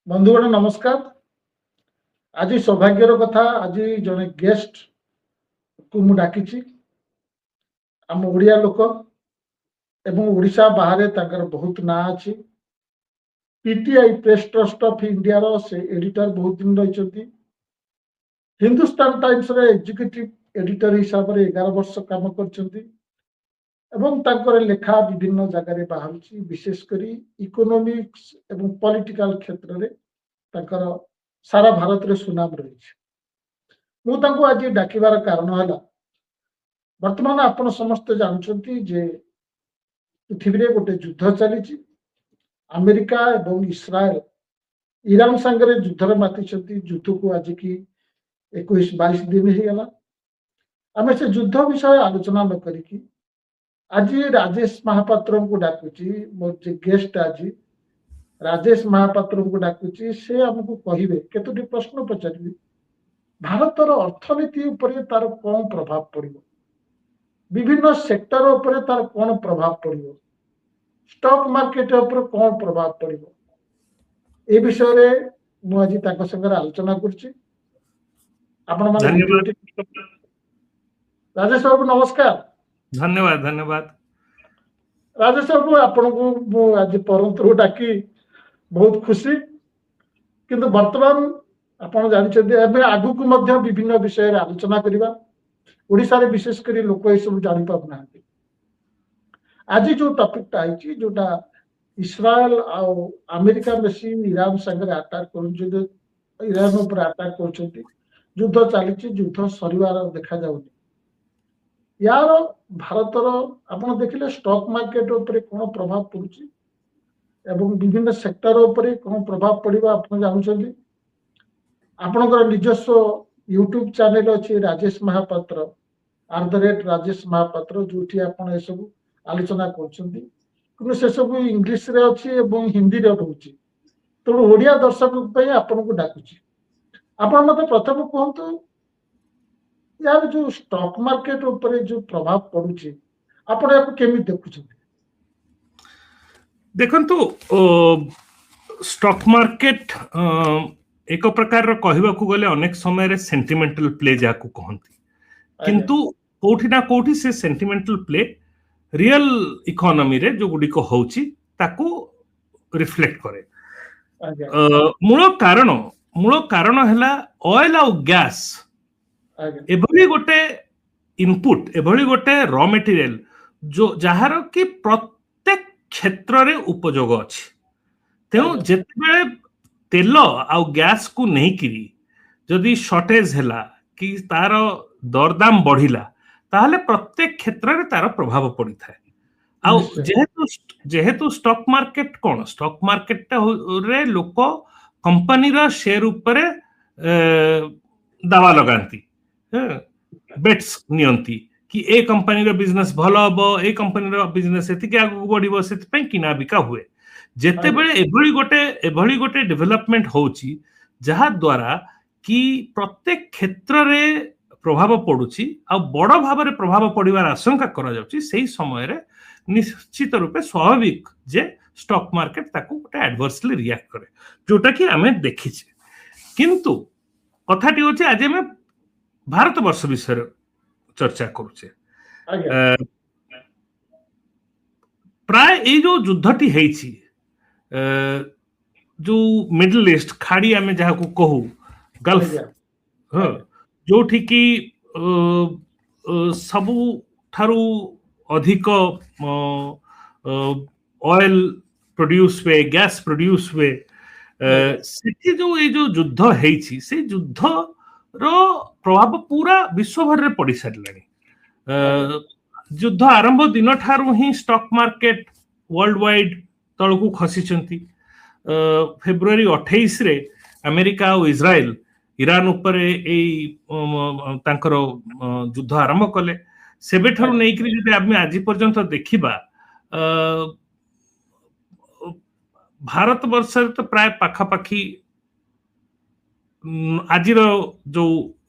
बंधुगण नमस्कार। आज सौभाग्यर कथा आज जड़े गेस्ट को मु डाकी आम ओडिया लोक एवं ओडिशा बाहर ताकर बहुत ना अच्छी। PTI press trust of India रो से एडिटर बहुत दिन रही। हिंदुस्तान टाइम्स रे एग्जीक्यूटिव एडिटर हिसाब से 11 वर्ष काम कर लेखा विभिन्न जगह बाहर विशेषकर इकोनॉमिक्स एवं पॉलिटिकल क्षेत्र में ताकर सारा भारत रे सुनाम रही। मुझे आज डाकिबार कारण है वर्तमान आपण समस्त जानते जे पृथ्वी रे गोटे युद्ध चली। अमेरिका एवं इस्राएल ईरान संगे युद्ध माति युद्ध को आज की 21-22 दिन ही गला। आम से युद्ध विषय आलोचना न करी आज राजेश महापात्र को डाकुची। मोर जे गेस्ट आज राजेश महापात्र को डाकुची से आमको कहिबे केतोटी प्रश्न पचारि भारतर अर्थनीति उपरे तार कौन प्रभाव पड़िबो, विभिन्न सेक्टर उपरे तार कौन प्रभाव पड़िबो, स्टॉक मार्केट उपरे कौन प्रभाव पड़िबो, ए विषय रे मु आज ताको संगे आलोचना करछि। आपण माने राजेश बाबू नमस्कार। धन्यवाद धन्यवाद राजेश बाबू आपण को आज परंतु डाकी बहुत खुशी। किंतु वर्तमान आपण जानते आगु को मध्य विभिन्न विषय आलोचना करवा। ओडिशा रे विशेषकर लोक ये सब जानि पाउना। आज जो टॉपिक आई जोटा इस्राएल आ अमेरिका मशीन ईरान संगे अटैक कर ईरान ऊपर अटैक कर युद्ध चली युद्ध सरिवार देखा जाउनी। यार भारतर आपण देखिले स्टॉक मार्केट ऊपर कौन प्रभाव पड़ुची एवं विभिन्न सेक्टर ऊपर कौन प्रभाव पड़िबा आपण जानुछंती। आपणकर निजस्व यूट्यूब चैनल अच्छी राजेश महापात्र @राजेश महापात्र जो आपन ए सब आलोचना करछंती कि से सब इंग्लिश रे अच्छी एवं हिंदी रे रहउची। तो ओडिया दर्शक पे आपन को डाकुची। आपन मते प्रथम कहंतु यार जो स्टॉक मार्केट ऊपर जो प्रभाव पड़ुची आपण याको केमि देखुछंती? देखंतु स्टॉक मार्केट एक प्रकार कहवा को गले अनेक समय सेंटिमेंटल प्ले जाकू कहंती, किंतु कोठी ना कोठी से सेंटिमेंटल प्ले रियल इकोनॉमी रे जो गुडी को होउची ताकू रिफ्लेक्ट करे। मूल कारण हैला ऑयल और गैस एभली गोटे इनपुट एभली गोटे रॉ मटेरियल जो जहार की प्रत्येक क्षेत्र रे उपयोग अछि। तेणु जेते तेल आ गैस को नहीं किरी जदि शॉर्टेज हैला कि तार दरदाम बढ़िला ताहले प्रत्येक क्षेत्र रे तार प्रभाव पड़ी थाए। आ जेहेतु स्टॉक मार्केट कोन स्टॉक मार्केट रे लोक कंपनी रा शेयर ऊपर दावा लगांती, बेट्स नियंती कि ए कंपनी रो बिजनेस भलो हबो, ए कंपनी रो बिजनेस एति के आगु बढ़िबो, सेति पई किना बिका हुए। जेते बेले एभली गोटे डेवलपमेंट होउची जहा द्वारा कि प्रत्येक क्षेत्र रे प्रभाव पड़ुची आ बड़ भाव रे प्रभाव पड़िवार आशंका करा जाउची। सेही समय रे निश्चित रूपे स्वाभाविक जे स्टॉक मार्केट ताकू गोटे एडवर्सली रिएक्ट करे जोटा कि हमें देखिछे। किंतु कथाटी होची आज हमें भारत वर्ष विषय चर्चा करूचे। प्राय ए जो युद्धटी हेछि जो मिडिल ईस्ट खाड़ी आमे जहा को कहू गल्फ जोठी की सबु थारु अधिक ऑयल प्रोड्यूस हुए, गैस प्रोड्यूस हुए। सेठी जो ये जो युद्ध हेछि से युद्ध रो प्रभाव पूरा विश्व भर रे पड़ी सारलानी। युद्ध आरंभ दिन ठारू ही स्टॉक मार्केट वर्ल्ड वाइड तळकू खसीचंती। फेब्रुआरी 28 रे अमेरिका और इस्राएल ईरान ऊपर तांकर युद्ध आरंभ कले। सेबे ठारू नै कि जदि आमे आज पर्यंत देखिबा भारत वर्ष तो प्राय पाखापाखी आज जो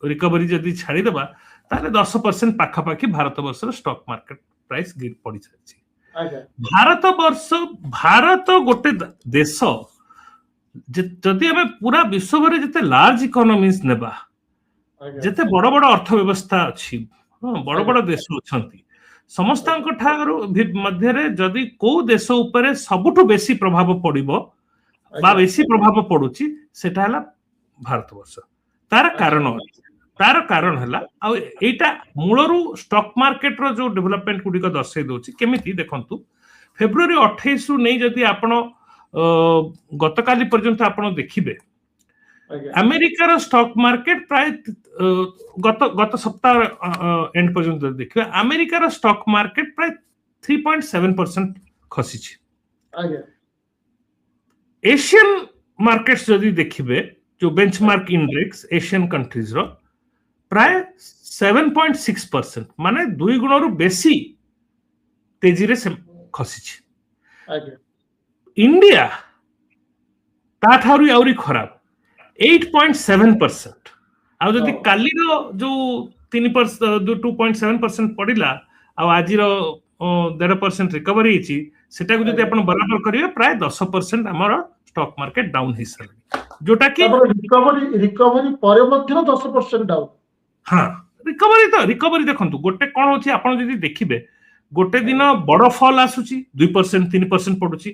रिकवरी जदि छाड़ी देबा ताले 10% पाखापाखी भारत वर्ष स्टॉक मार्केट प्राइस गिर पड़ी छाची। भारत गोटे देश ଯଦି ଆମେ ପୁରା ବିଶ୍ୱରେ ଯେତେ ଲାର୍ଜ ଇକୋନୋମିଜ ନେବା, ଯେତେ ବଡ ବଡ ଅର୍ଥ ବ୍ୟବସ୍ଥା ଅଛି, ବଡ ବଡ ଦେଶ ଅଛନ୍ତି, ସମସ୍ତଙ୍କ ଠାରୁ ମଧ୍ୟରେ ଯଦି କୋଉ ଦେଶ ଉପରେ ସବୁଠୁ ବେଶୀ ପ୍ରଭାବ ପଡିବ ବା ବେଶୀ ପ୍ରଭାବ ପଡୁଛି ସେଟା ହେଲା ଭାରତବର୍ଷ। ତାର କାରଣ ଅଛି। ତାର କାରଣ ହେଲା ଆଉ ଏଇଟା ମୂଳରୁ ଷ୍ଟକ୍ ମାର୍କେଟ ର ଯୋଉ ଡେଭଲପମେଣ୍ଟ ଗୁଡିକ ଦର୍ଶାଇ ଦଉଛି। କେମିତି ଦେଖନ୍ତୁ, ଫେବୃଆରୀ 28 ରୁ ନେଇ ଯଦି ଆପଣ ଗତକାଲି ପର୍ଯ୍ୟନ୍ତ ଆପଣ ଦେଖିବେ, ଆମେରିକାର ଷ୍ଟକ୍ ମାର୍କେଟ ପ୍ରାୟ ଗତ ସପ୍ତାହ ଏଣ୍ଡ ପର୍ଯ୍ୟନ୍ତ ଦେଖିବେ, ଆମେରିକାର ଷ୍ଟକ୍ ମାର୍କେଟ ପ୍ରାୟ 3.7% ଖସିଛି। एशियन मार्केट्स जदि देखिबे जो बेंचमार्क इंडेक्स एशियन कंट्रीज रो प्राय 7.6%, माने 2 गुणरु बेसी तेजी रे खसी छी। इंडिया ताठारु आउरी खराब 8.7%। आ जदि काली रो जो 2.7% पडिला आ आजि रो 1.5% रिकवरी हिची, सेटा को जदि आपण बराबर करिवे प्राय 10% हमर स्टॉक मार्केट डाउन हिसल, जोटा कि रिकवरी परे मध्य 10% डाउन। हां, रिकवरी देखंतु गोटे कोन होची, आपण जदि देखिबे गोटे दिन बड़ फॉल आसुची 2% 3% पडुची,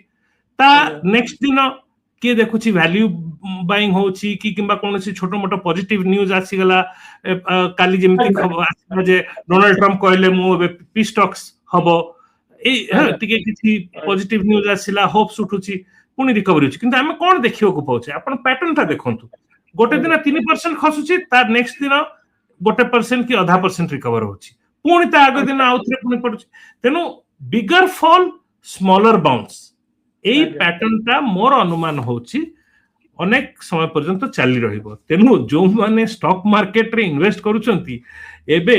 ता नेक्स्ट दिन के देखुची वैल्यू बाइंग होची कि किंबा कोनसी छोटो मोटो पॉजिटिव न्यूज आसी गला। काली जेमति खबर आसी जे डोनाल्ड ट्रम्प कहले मु पी स्टॉक्स हबो, टिके किछि पॉजिटिव न्यूज आसिला, होप्स उठुची, पुनी रिकवरी होची। किंतु हम कोन देखियो को पाउचे, आपण पैटर्न ता देखंतु, गोटे दिन 3% खसुची, तार नेक्स्ट दिन 1% कि 0.5% रिकवर होची, पुनी ता आगे दिन आउथरे पुनी पडुची। तेनु बिगर फॉल स्मॉलर बाउंस, एई पैटर्न ता मोर अनुमान होची अनेक समय पर्यंत चली रहिबो। तेनु जो माने स्टॉक मार्केट रे इन्वेस्ट करूचंती एबे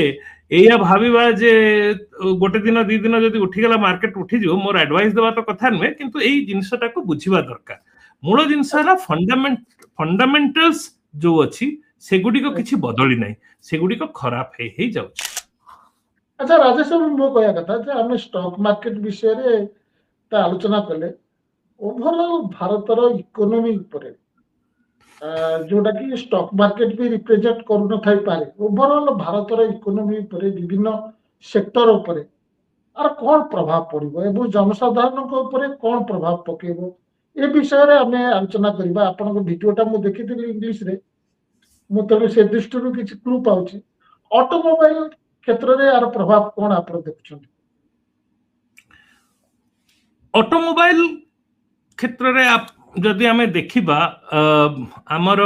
एया भाबिबा जे गोटे दिन 2 दिन जदि उठी गला मार्केट उठी जो, मोर एडवाइस देबा तो कथा नहे, किंतु एई जिंसटा को बुझिबा दरकार। मूल जिंस हला फंडामेंटल्स जो अछि सेगुडी को किछि बदली नाही, सेगुडी को खराब हे जाउछि। अच्छा राजेश बाबू, मो कहया कथा जे हम स्टॉक मार्केट विषय रे ता आलोचना कले, ओवरऑल भारतर इकोनॉमी ऊपर जोटा कि स्टॉक मार्केट भी रिप्रेजेंट करू न थाई पारे, ओवरऑल भारतर इकोनॉमी ऊपर विभिन्न सेक्टर ऊपर आर कोन प्रभाव पड़िबो एवं जनसाधारण को ऊपर कोन प्रभाव पकेबो, ए विषय रे हमें आलोचना करबा। आपन को वीडियोटा मु देखिथिली इंग्लिश रे, मु तो से दृष्टि किछि क्लू पाउछि। ऑटोमोबाइल क्षेत्र रे आर प्रभाव कोन आप देखुछन? ऑटोमोबाइल क्षेत्र रे आप जदि हमें देखिबा, हमर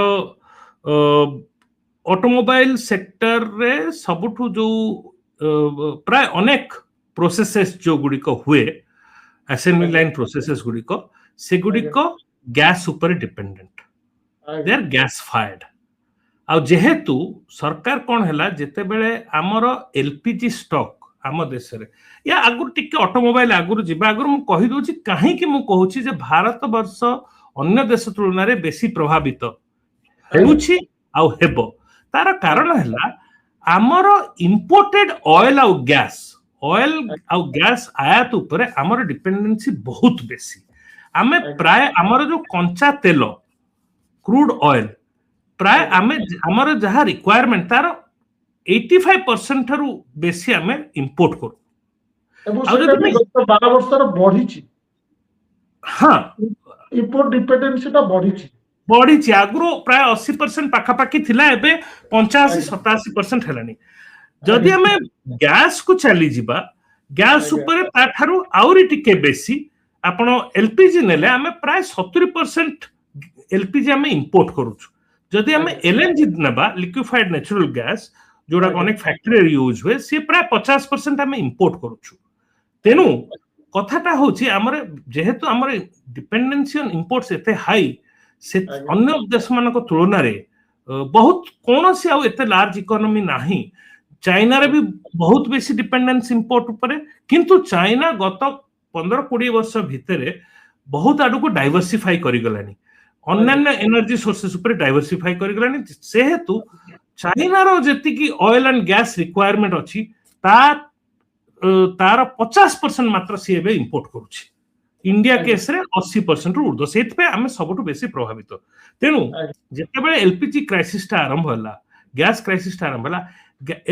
ऑटोमोबाइल सेक्टर रे सबुठु जो प्राय अनेक प्रोसेसेस जो गुडिक हुए, असेंबली लाइन प्रोसेसेस गुडिक, से गुडिक गैस ऊपर dependent, they are gas fired. आ जेहेतु सरकार कोन हैला जेते बेले हमर एलपीजी स्टॉक आम देश रे या आगुर टिके ऑटोमोबाइल आगुर जिबा आगुर मु कहि दोछि काहे कि मु कहूछि जे भारत वर्ष अन्य देश तुलना रे बेसी प्रभावित हेउछि आ हेबो। तार कारण हैला हमर इंपोर्टेड ऑयल आ गैस आयात ऊपर हमर डिपेंडेंसी बहुत बेसी। आमे प्राय हमर जो कंचा तेल क्रूड ऑयल प्राय आमे हमर जहा रिक्वायरमेंट तार 85% थारु बेसी आमे इंपोर्ट करू। एबो सेटा भी गत 12 वर्ष रे बढ़िछि। हां, इंपोर्ट डिपेंडेंसी ता बढ़िछि आगुरो प्राय 80% पाखा पाखी थिला, एबे 85-87% हेलानी। जदि हमें गैस को चली जिबा, गैस ऊपर ता थारु आउरी टिके बेसी आपण एलपीजी नेले हमें प्राय 70% एलपीजी हमें इंपोर्ट करूछु। जदि हमें एलएनजी नेबा, लिक्विफाइड नेचुरल गैस, जोड़ा अनेक फैक्ट्री यूज हुए, सी प्राय 50% हमें इंपोर्ट करूछु। तेनु कथाटा होछि हमर जेहेतु हमर डिपेंडेंसी ऑन इंपोर्ट्स एते हाई, से अन्य देश मानक तुलना रे बहुत कोनोसी आ एते लार्ज इकोनॉमी नाही। चाइना रे भी बहुत बेसी डिपेंडेंस इंपोर्ट ऊपर, किंतु चाइना गत 15-20 वर्ष भितरे बहुत आडू को डाइवर्सिफाई करि गलानी, अन्य एनर्जी सोर्सेस ऊपर डाइवर्सिफाई करि गलानी। से हेतु चाइना रो जेति की ऑयल एंड गैस रिक्वायरमेंट अछि तार 50% मात्र सी एबे इंपोर्ट करूछि। इंडिया केस रे 80% रु ऊर्ध्व सेत पे आमे सबटु बेसी प्रभावित तेनु जेतेबेले एलपीजी क्राइसिस ता आरंभ होला गैस क्राइसिस ता आरंभ होला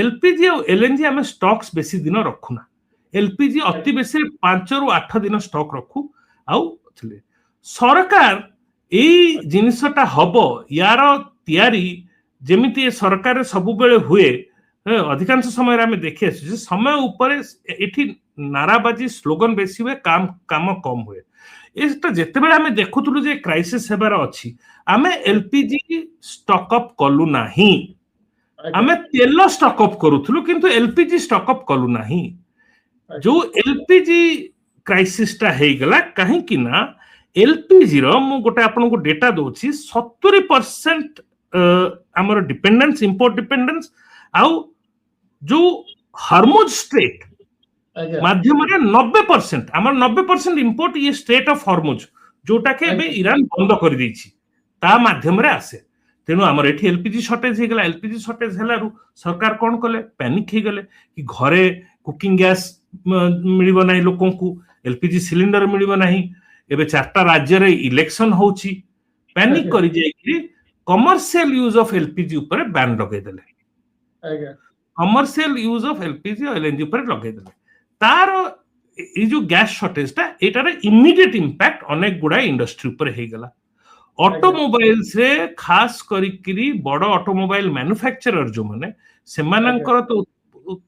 एलपीजी और एलएनजी आमे स्टॉक्स बेसी दिन रखुना एलपीजी अति बेसी 5 रु 8 दिन स्टॉक रखु आउ थले सरकार एई जिनिसटा हबो यार तयारी जेमिति सरकार सबु बेले हुए अधिकांश समय आमे देखि आसु समय ऊपर एठी नाराबाजी स्लोगन बेसी हुए काम काम कम हुए एटा जेतेबेले आमे देखुतलु जे क्राइसिस हेबार अछि आमे एलपीजी स्टॉक अप कलु नाही आमे तेल स्टॉक अप करूथलु किंतु एलपीजी स्टॉक अप कलु नाही जो एलपीजी क्राइसिस ता हे गला काहे कि ना एलपीजी रो मु गोटे आपन को डेटा दोछि 70% हमर डिपेंडेंस इंपोर्ट डिपेंडेंस आउ जो हार्मुज स्ट्रेट माध्यम रे 90% हमर 90% इंपोर्ट ये स्ट्रेट ऑफ हार्मुज जोटा के बे ईरान बंद कर दैछि ता माध्यम रे आसे तेनु हमर एठी एलपीजी शॉर्टेज हे गला एलपीजी शॉर्टेज हेलारु सरकार कोन कले पैनिक हे गले कि घरे कुकिंग गैस मिलिबो नाही लोकन को एलपीजी सिलिंडर मिलिबो नाही एबे चारटा राज्य रे इलेक्शन होउची पैनिक करि जाय कि कमर्शियल यूज ऑफ एलपीजी ऊपर बैन लगे देले कमर्शियल यूज ऑफ एलपीजी और एलएनजी ऊपर लगे देले तार ए जो गैस शॉर्टेज ता एटार इमीडिएट इंपैक्ट अनेक गुडा इंडस्ट्री ऊपर हे गला ऑटोमोबाइल्स रे खास करिकरी बड़ ऑटोमोबाइल मैन्युफैक्चरर जो माने से मानकर तो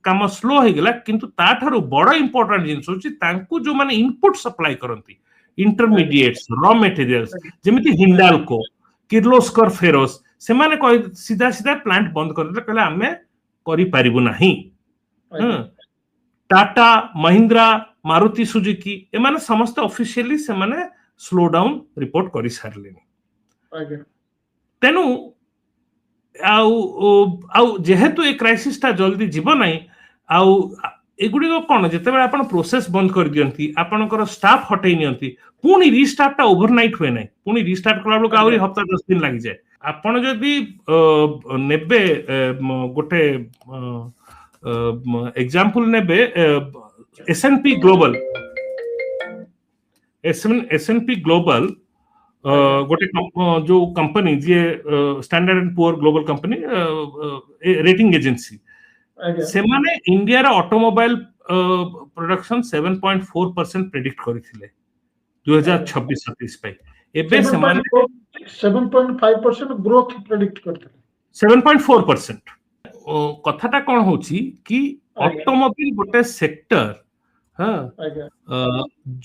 काम स्लो हे गला किंतु ता थारो बड़ इंपोर्टेंट जिंस होची तांकू जो माने इनपुट सप्लाई करंती इंटरमीडिएट्स रॉ मटेरियल्स जेमिति हिंडाल्को किर्लोस्कर फेरोस से माने सीधा सीधा प्लांट बंद कर दे कहले हमें करि पारिबु नाही टाटा महिंद्रा मारुति सुजुकी ए माने समस्त ऑफिशियली से माने स्लो डाउन रिपोर्ट करि सारलेनी तेनु आउ जेहेतु ए क्राइसिस ता जल्दी जीव नाही आउ एगुडी कोन जेतेबेले आपण प्रोसेस बंद कर दियंती आपनकर स्टाफ हटै नियंती पुनी रीस्टार्ट ता ओवरनाइट हुए नाही पुनी रीस्टार्ट कला लोक आउरी हफ्ता 10 दिन लागि जाय आपण जदी नेबे गोटे एग्जांपल नेबे एसएनपी ग्लोबल गोटे जो company J standard and poor global company rating agency से माने इंडिया रा ऑटोमोबाइल प्रोडक्शन 7.4% प्रेडिक्ट करिथिले 2026-27 पे एबे से माने 7.5% ग्रोथ प्रेडिक्ट करथिले 7.4% कथाटा कोन होची कि ऑटोमोबाइल गोटे सेक्टर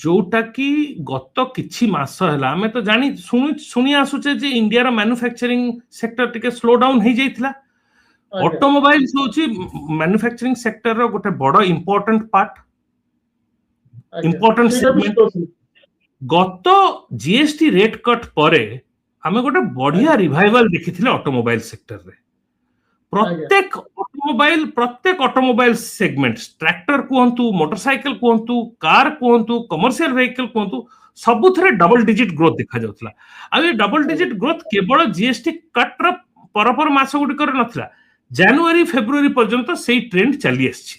जोटा कि गत किछि मास हला हमें तो जानी सुनी आसुचे जे इंडिया रा मैन्युफैक्चरिंग सेक्टर टिके स्लो डाउन हे जाइथिला ऑटोमोबाइल होची मैन्युफैक्चरिंग सेक्टर रो गोटे बड़ इंपोर्टेंट पार्ट इंपोर्टेंट सेगमेंट गत जीएसटी रेट कट परे हमें गोटे बढ़िया रिवाइवल देखिथिले ऑटोमोबाइल सेक्टर रे प्रत्येक ऑटोमोबाइल सेगमेंट ट्रैक्टर कहतु मोटरसाइकिल कहतु कार कहतु कमर्शियल व्हीकल कहतु सबुथरे डबल डिजिट ग्रोथ देखा जाउतला आ ये डबल डिजिट ग्रोथ केवल जीएसटी कट र परपर मास गुडी कर नथला जनवरी फेब्रुआरी पर्यंत सेही ट्रेंड चली आछि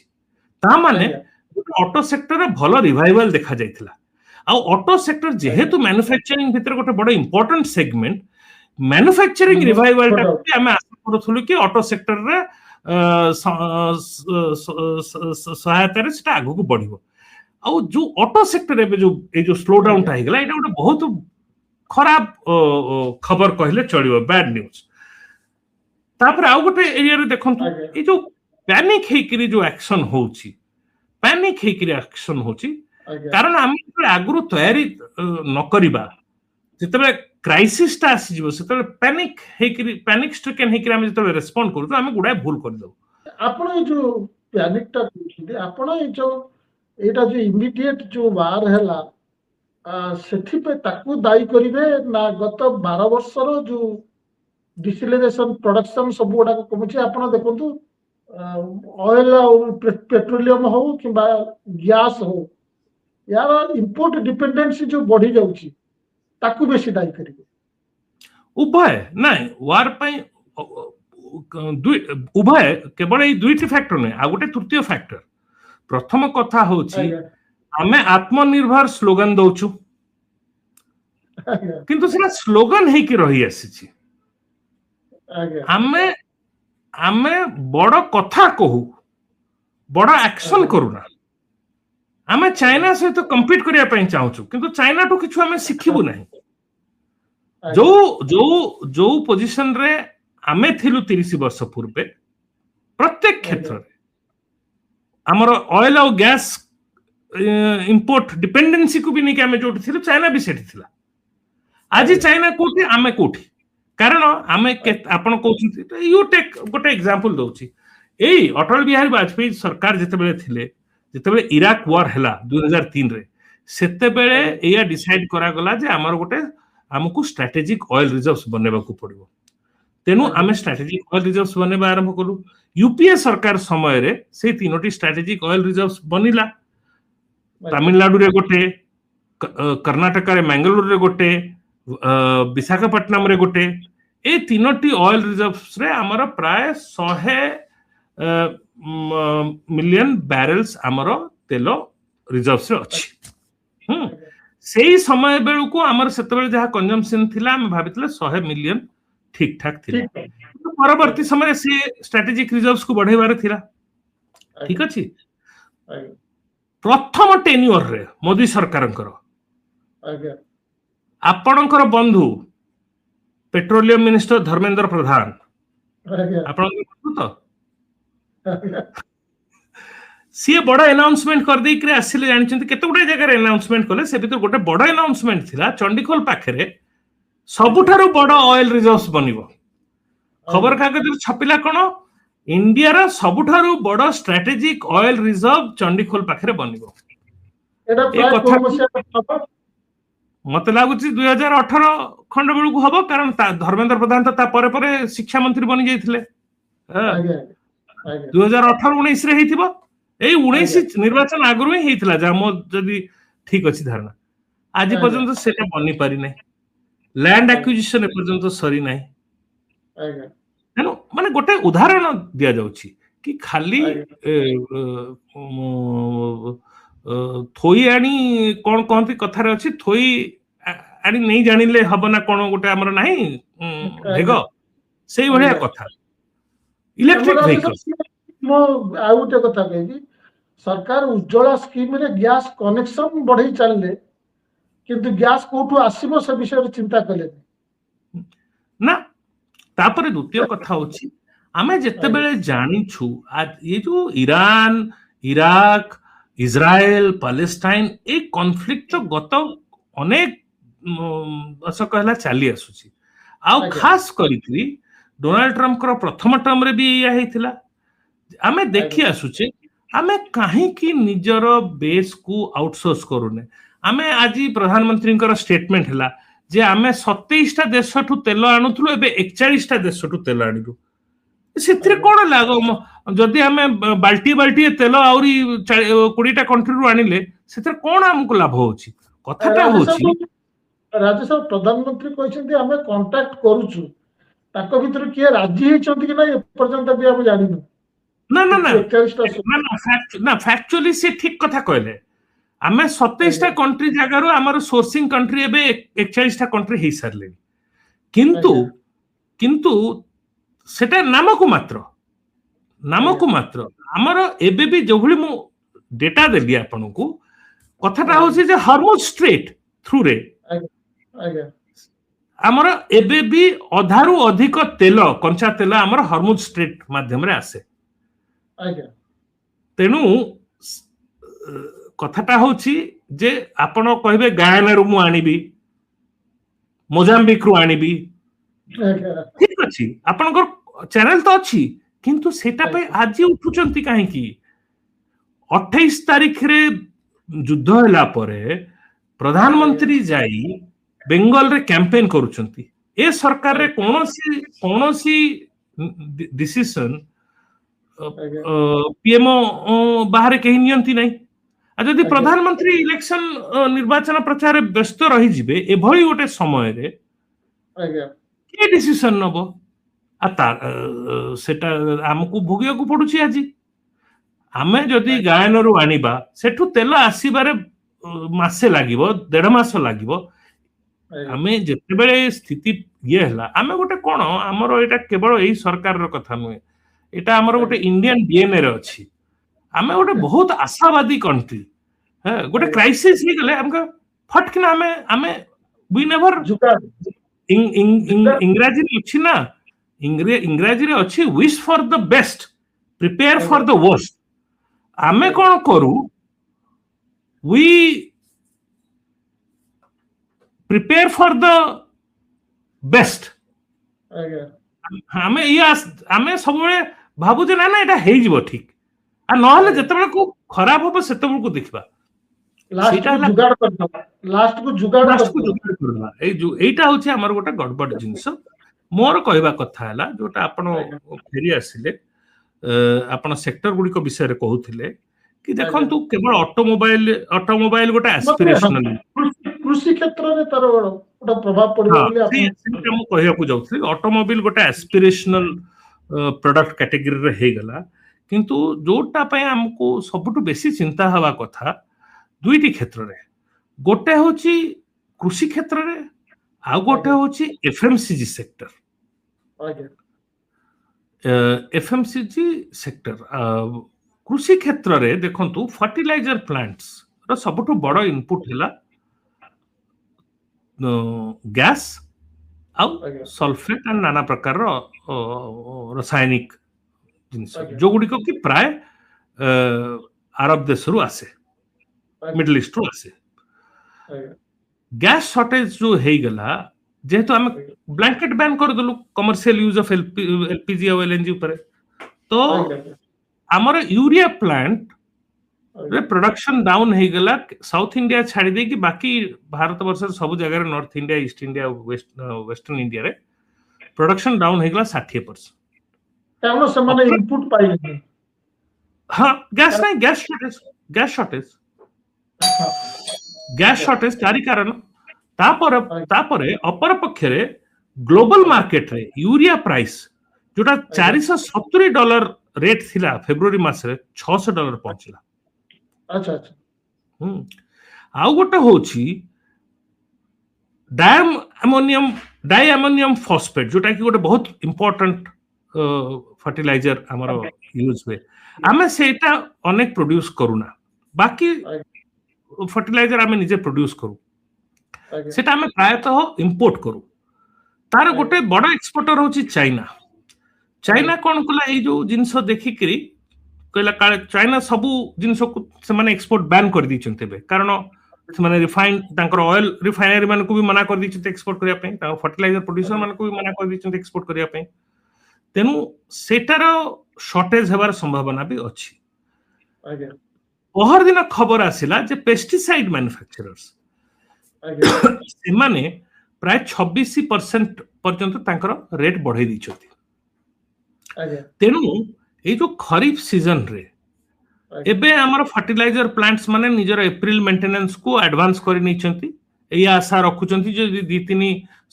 ता माने ऑटो सेक्टर रे भलो रिवाइवल देखा जाइतला आ ऑटो सेक्टर जेहेतु मैन्युफैक्चरिंग भीतर गोटे बड़ इंपोर्टेंट सेगमेंट मैन्युफैक्चरिंग रिवाइवल टा हमें आशा करथुलु कि ऑटो सेक्टर रे सहायता रे सेटा आगु को बढ़िबो आ जो ऑटो सेक्टर रे जो ए जो स्लो डाउन टा हेगला एटा गोटे बहुत खराब खबर कहले चलिबो बैड न्यूज तापर आ गोटे एरिया रे देखंतु ए जो पैनिक हेकरी जो एक्शन होउची पैनिक हेकरी एक्शन होउची कारण हम आगुरु तयारी न करिबा जेतबे क्राइसिस ता आसी जिवो सेतबे पैनिक स्ट्रिकन हेकरी हम जेतबे रेस्पोंड करू तो हम गुडा भूल कर दउ आपण जो पैनिक ता कहते आपण जो एटा जो इमीडिएट जो वार हैला सेठी पे ताकू दाई करिवे ना गत 12 वर्षर जो डिसिलेशन प्रोडक्शन सब गुडा कमुची आपण देखंतु ऑयल और पेट्रोलियम हो किबा गैस हो यार इंपोर्ट डिपेंडेंसी जो बढ़ी जाउची ताकू बेसी दाई करिवे उभय नाही वार पई उभय केवल ए दुईटी फैक्टर नै आ गोटे तृतीय फैक्टर प्रथम कथा होची हमें आत्मनिर्भर स्लोगन दउछु କିନ୍ତୁ ସେଟା ସ୍ଲୋଗାନ ହେଇକି ରହି ଆସିଛି। ଆଜ୍ଞା ଆମେ ଆମେ ବଡ କଥା କହୁ, ବଡ ଆକ୍ସନ କରୁନା। ଆମେ ଚାଇନା ସହିତ କମ୍ପିଟ୍ କରିବା ପାଇଁ ଚାହୁଁଛୁ, କିନ୍ତୁ ଚାଇନାଠୁ କିଛି ଆମେ ଶିଖିବୁ ନାହିଁ। ଯୋଉ ଯୋଉ ଯୋଉ ପୋଜିସନରେ ଆମେ ଥିଲୁ 30 ବର୍ଷ ପୂର୍ବେ, ପ୍ରତ୍ୟେକ କ୍ଷେତ୍ରରେ ଆମର ଅଏଲ ଆଉ ଗ୍ୟାସ ଇମ୍ପୋର୍ଟ ଡିପେଣ୍ଡେନ୍ସିକୁ ବି ନେଇକି ଆମେ ଯୋଉଠି ଥିଲୁ, ଚାଇନା ବି ସେଠି ଥିଲା। ଆଜି ଚାଇନା କୋଉଠି, ଆମେ କୋଉଠି? କାରଣ ଆମେ ଆପଣ କହୁଛନ୍ତି, ୟୁ ଟେକ୍ ଗୋଟେ ଏକ୍ସାମ୍ପଲ ଦଉଛି, ଏଇ ଅଟଳ ବିହାରୀ ବାଜପେୟୀ ସରକାର ଯେତେବେଳେ ଥିଲେ, ଯେତେବେଳେ ଇରାକ ୱାର ହେଲା 2003ରେ, ସେତେବେଳେ ଏଇଆ ଡିସାଇଡ କରାଗଲା ଯେ ଆମକୁ ଷ୍ଟ୍ରାଟେଜିକ ଅଏଲ ରିଜର୍ଭସ ବନେଇବାକୁ ପଡିବ। ତେଣୁ ଆମେ ଷ୍ଟ୍ରାଟେଜିକ ଅଏଲ ରିଜର୍ଭସ ବନେଇବା ଆରମ୍ଭ କଲୁ। ୟୁପିଏ ସରକାର ସମୟରେ ସେଇ 3ଟି ଷ୍ଟ୍ରାଟେଜିକ ଅଏଲ ରିଜର୍ଭସ ବନିଲା। ତାମିଲନାଡୁରେ ଗୋଟେ, କର୍ଣ୍ଣାଟକରେ ମାଙ୍ଗାଲୋରରେ ଗୋଟେ, ବିଶାଖାପଟ୍ଟନମରେ ଗୋଟେ। এই 3ଟି ଅଏଲ ରିଜର୍ଭସରେ ଆମର ପ୍ରାୟ 100 ମିଲିୟନ ବ୍ୟାରେଲ୍ସ ଆମର ତେଲ ରିଜର୍ଭସରେ ଅଛି। ସେଇ ସମୟ ବେଳକୁ ଆମର ସେତେବେଳେ ଯାହା କନଜମ୍ପସନ ଥିଲା, ଆମେ ଭାବିଥିଲେ 100 ମିଲିୟନ ଠିକ ଠାକ ଥିଲା। ପରବର୍ତ୍ତୀ ସମୟରେ ସେ ଷ୍ଟ୍ରାଟେଜିକ ରିଜର୍ଭସକୁ ବଢେଇବାର ଥିଲା। ଠିକ ଅଛି। ପ୍ରଥମ ଟେନ୍ୟୁରରେ ମୋଦି ସରକାରଙ୍କର ଆପଣଙ୍କର ବନ୍ଧୁ पेट्रोलियम मिनिस्टर धर्मेंद्र प्रधान, सी बड़ा अनाउंसमेंट कर दे कि आसिले जानछन्ती केते गुडे जगह अनाउंसमेंट कले। से भीतर गोटे बड़ा अनाउंसमेंट थिला, चंडीखोल पाखरे सबुठारु बड़ा ऑयल रिजर्व्स बनिबो। खबर कागज छपिला कोन, इंडिया रा सबुठारु बड़ा स्ट्रेटेजिक ऑयल रिजर्व चंडीखोल पाखरे बनिबो। एटा प्राय कोन मसिया मत लगुच 2018 खंड बेलू हम, कारण धर्मेंद्र प्रधान तो तापर पर शिक्षा मंत्री बनी जाइए। 2018-19 रे हेतिबो, एई 19 निर्वाचन आगुर ही हेतिला जा मो जदी ठीक अछि धारणा। आज पर्यंत सेटा बनी पारि नै, लैंड एक्विजिशन पर्यंत सरी नै। हेलो माने गोटे उदाहरण दिया जाउछि कि खाली थोई आनी कौन कहती कथार अच्छी, थोई आनी नहीं जानिले हब ना कौन गोटे आमर नाही भेग, से भलिया कथा। इलेक्ट्रिक व्हीकल मो आ गोटे कथा कहबी, सरकार उज्ज्वला स्कीम रे गैस कनेक्शन बढ़ई चलले, किंतु गैस कोठु आसीबो से विषय रे चिंता कले ना। तापर द्वितीय कथा होछि, आमे जत्ते बेले जानिछु ये जो ईरान, इराक, इज्राएल, पैलेस्टाइन ए कॉन्फ्लिक्ट तो गत अनेक वर्ष कहला चली आसुची। आ खास करी डोनाल्ड ट्रम्प कर प्रथम टर्म रे भी या हेतिला। आमे देखि आसुचे, आमे काहे कि निजर बेस को आउटसोर्स करूने। आमे आजी प्रधानमंत्री कर स्टेटमेंट हला जे आमे 27टा देशठु तेल आणुथुलो, एबे 41टा देशठु तेल आनिलु। सेथिरे कोन लागो, जदि आमे बाल्टी बाल्टी तेल आउरी 20टा कंट्री रु आनिले सेथिरे कोन हमकु लाभ होछि? कथाटा होछि राजेश प्रधानमंत्री कहछन्ती आमे कांटेक्ट करूछु, ताको भितर किए राजी हेछन्ती कि नै ए पर्यंत भी हम जानिनु। ना फैक्चुअली से ठीक कथा कहले। आमे 27टा कंट्री जगारो हमर सोर्सिंग कंट्री एबे 41टा कंट्री हे सारले, किंतु सेटा नामको मात्र हमर एबे भी जो भली मु डेटा देली आपनकु, कथाटा होछि जे हॉर्मुज स्ट्रेट थ्रू रे हमर एबे भी अधारु अधिक तेल, कंचा तेल हमर हॉर्मुज स्ट्रेट माध्यम रे आसे। तेनु कथाटा होछि जे आपण कहबे गायना रु मु आनिबी, मोजाम्बिक रु आनिबी, ठीक अछि, आपनकर चैनल तो अच्छी, किंतु सेटा पे आज उठुचंती काहे कि 28 तारिख रे युद्ध होला परे प्रधानमंत्री जाई बेंगल रे कैंपेन करूचंती। ए सरकार रे कोनोसी डिसीजन पीएमओ बाहर कहि नियंती नै। आ जदि प्रधानमंत्री इलेक्शन निर्वाचन प्रचार व्यस्त रही जिबे ए भली गोटे समय रे के डिसीजन नबो, सेटा हमकु भोगियाकु पडुची। आज आमे जदि गायनरु आनिबा, सेठु तेल आसीबारे मासे लागिबो, 1.5 मास लागिबो। आमे जेतेबेले स्थिति ये हला आमे गोटे कोन हमरो एटा केवल एही सरकार रो कथा नुए एटा हमरो गोटे इंडियन डीएनए रे अछि आमे गोटे बहुत आशावादी कंट्री है गोटे क्राइसिस ही गले हमका फटकिना आमे वी नेवर इंग्रजी रे अछि ना इंग्रजी रे अछि wish for the best prepare for the worst आमे कोन करू we prepare for the best हमें हमें सब भाबु जे ना एटा हे जिवो ठीक आ न हले जतबे को खराब हो सेतबे को देखबा लास्ट को जुगाड़ करबा एटा होछि हमर गोटा गड़बड़ जिंस मोर कहबा कथा हला जोटा आपण फेरी आसिले आपण सेक्टर गुडी को विषय रे कहउथिले कि देखंतु केवल ऑटोमोबाइल गोटा एस्पिरेशनल कृषि क्षेत्र रे तार गोटा प्रभाव पड़िबो बोली आपण हम कहया को जाउथि ऑटोमोबाइल गोटा एस्पिरेशनल प्रोडक्ट कैटेगरी रे हे गला किंतु जोटा पय हमको सबटु बेसी चिंता हवा कथा दुईटी क्षेत्र रे गोटे होची कृषि क्षेत्र रे आ गोटे होची एफएमसीजी सेक्टर एफएमसीजी सेक्टर कृषि क्षेत्र रे देखंतु फर्टिलाइजर प्लांट्स रो सबटु बड़ इनपुट हिला गैस आउ सल्फेट एंड नाना प्रकार रासायनिक जिनिस जो गुडी को कि प्राय अरब देश रु आसे मिडिल ईस्ट रु आसे गैस शॉर्टेज जो हे गला जेहेतु हम ब्लैंकेट बैन कर दलु कमर्शियल यूज ऑफ एलपीजी और एलएनजी ऊपर तो हमर यूरिया प्लांट रे प्रोडक्शन डाउन हे गला साउथ इंडिया छाड़ी दे कि बाकी भारत वर्ष सब जगह north India east India western India रे प्रोडक्शन डाउन हे गला 60% तानो समान इनपुट पाई हां गैस नहीं गैस शॉर्टेज तारी कारण तापरे अपर पक्ष रे ग्लोबल मार्केट रे यूरिया प्राइस जोटा $470 रेट थिला फेब्रुआरी मास रे $600 पहुंचला अच्छा आउ गोटे होची डायअमोनियम फॉस्फेट जोटा कि गोटे बहुत इंपोर्टेंट फर्टिलाइजर हमर यूज हुए आमे सेटा अनेक प्रोड्यूस करूना बाकी फर्टिलाइजर आमे निजे प्रोड्यूस करू सेटा आमे प्रायतः इंपोर्ट करू तार गोटे बड़ एक्सपोर्टर होची चाइना कोन कला ए जो जिंस देखि करी कहला काले चाइना सबु जिंस को से माने एक्सपोर्ट बैन कर दी चंते बे कारण से माने रिफाइन तांकर ऑयल रिफाइनरी मान को भी मना कर दी चंते एक्सपोर्ट करिया पे तांकर फर्टिलाइजर प्रोड्यूसर मान को भी मना कर दी चंते एक्सपोर्ट करिया पे तेनु सेटार शॉर्टेज हेबार संभावना भी अछि आगे पहर दिन खबर आसिला जे पेस्टिसाइड मैन्युफैक्चरर्स से माने प्राय 26% पर्यंत तांकर रेट बढ़ाई दी चंती तेनु ए जो खरीफ सीजन रे एबे हमर फर्टिलाइजर प्लांट्स माने निजर अप्रैल मेंटेनेंस को एडवांस करि नै चंती एई आशा रखुचंती जे 2-3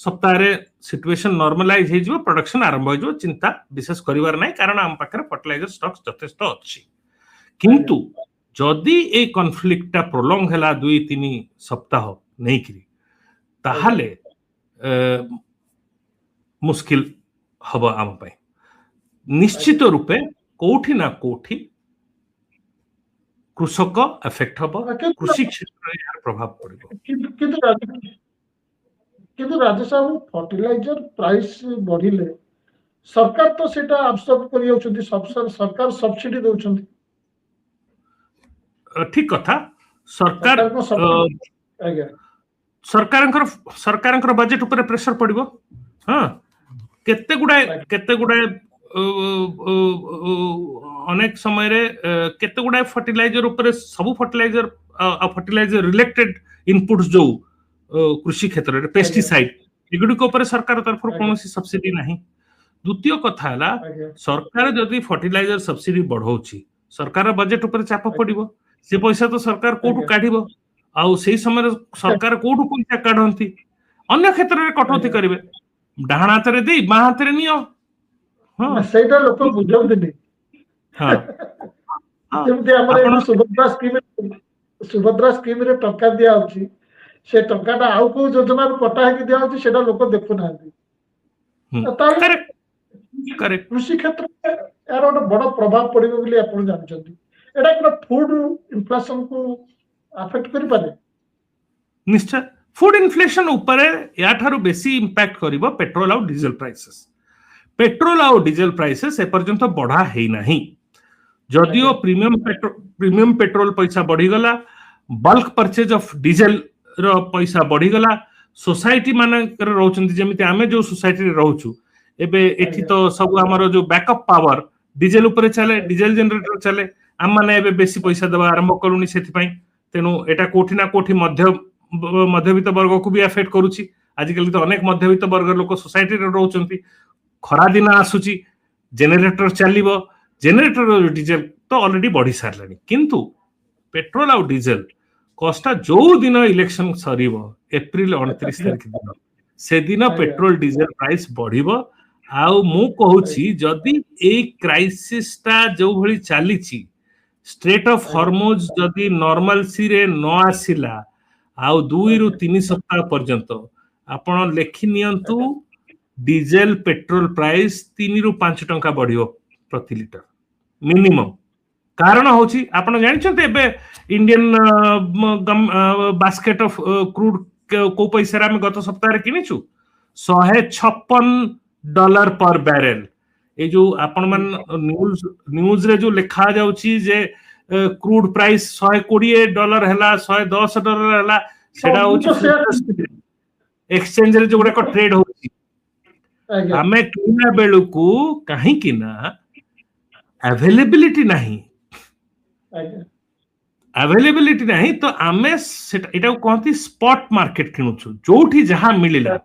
सप्ताह रे सिचुएशन नॉर्मलाइज हे जिवो प्रोडक्शन आरंभ हो जिवो चिंता विशेष करिवार नै कारण हम पाखरे फर्टिलाइजर स्टॉक्स जथेष्ट अछि किंतु जदि ए कॉन्फ्लिक्टटा प्रोलॉन्ग हला 2-3 सप्ताह नै करी ताहाले मुश्किल हबो आम पय निश्चित रूपे कोठी ना कोठी कृषक अफेक्ट हबो कृषि क्षेत्र रे यार प्रभाव पड़िबो किंतु राजेश बाबू फर्टिलाइजर प्राइस बढ़िले सरकार तो सेटा अब्सॉर्ब करियो छथि सरकार सब्सिडी दउ छथि ठीक कथा सरकार आज्ञा सरकारंकर बजेट ऊपर प्रेशर पड़िबो हां केते गुडा अनेक समय रे केते गुडा फर्टिलाइजर ऊपर सब फर्टिलाइजर रिलेटेड इनपुट्स जो कृषि क्षेत्र रे पेस्टिसाइड एगुडी को ऊपर सरकार तरफ कोनोसी सब्सिडी नहीं द्वितीय कथा हला सरकार जदी फर्टिलाइजर सब्सिडी बढ़ौची सरकार बजेट ऊपर चाप पड़िबो से पैसा तो सरकार कोठु काढिबो आउ सेही समय सरकार कोठु पैसा काढंती अन्य क्षेत्र रे कटौती करिवे डाहण हाथ रे देई बा हाथ रे नियो हां सेटा लोक बुझौदिनी हां जेमते हमर सुभद्रा स्कीम रे टका दिया होची से टंकाटा आउ को योजना कटा है दिया होची सेटा लोक देखु ना ताले करेक्ट करेक्ट कृषि क्षेत्र में यार गोटे बड़ प्रभाव पड़िबो बोली आपण जानछंती एटा कोन फूड इन्फ्लेशन को अफेक्ट करि पारे निश्चय फूड इन्फ्लेशन ऊपर या ठारू बेसी इंपैक्ट करिवो पेट्रोल और डीजल प्राइसेस पेट्रोल और डीजल प्राइसेस ए पर्यंत बढ़ा है नहीं जदियो प्रीमियम पेट्रोल पैसा बढ़ी गला बल्क परचेज ऑफ डीजल रो पैसा बढ़ी गला सोसाइटी मानकर रहउचंती जेमिति आमे जो सोसाइटी रे रहउछु एबे एठी तो सब हमर जो बैकअप पावर डीजल ऊपर चले डीजल जनरेटर चले आम माने एबे बेसी पैसा देबा आरंभ करूनी सेति पई तेनु एटा कोठी ना कोठी मध्यवित्त वर्ग को भी अफेक्ट करूची आजिकल तो अनेक मध्यवित्त वर्ग लोक सोसाइटी रे रहउचंती खरा दिन आसुची जेनरेटर चलिबो जेनरेटर डीजल तो ऑलरेडी बढ़ी सारलानी किंतु पेट्रोल और डीजल कॉस्ट जो दिन इलेक्शन सरीबो एप्रिल 29 तारिख दिन से दिन पेट्रोल डीजल प्राइस बढ़िबो आउ मु कहूची जदी ए क्राइसिस ता जो भली चालीची स्ट्रेट ऑफ हॉर्मोज जदी नॉर्मल सी रे न आसिला आउ 2 रु 3 सप्ताह पर्यंत आपण लेखि नियंतु डीजल पेट्रोल प्राइस 3 रु 5 टंका बढ़िबो प्रति लिटर मिनिमम कारण होची आपण जानिछते एबे इंडियन बास्केट ऑफ क्रूड को पैसा रे हम गत सप्ताह रे किनिछु $156 पर बैरल ए जो आपण मन न्यूज रे जो लिखा जाउची जे क्रूड प्राइस $120 हैला $110 हैला सेडा होची एक्सचेंज रे जो गुडा को ट्रेड होची हमें किना बेलु को कहीं किना अवेलेबिलिटी नहीं अवेलेबिलिटी नहीं तो आमे एटा कहती स्पॉट मार्केट किनुछु जोठी जहां मिलिला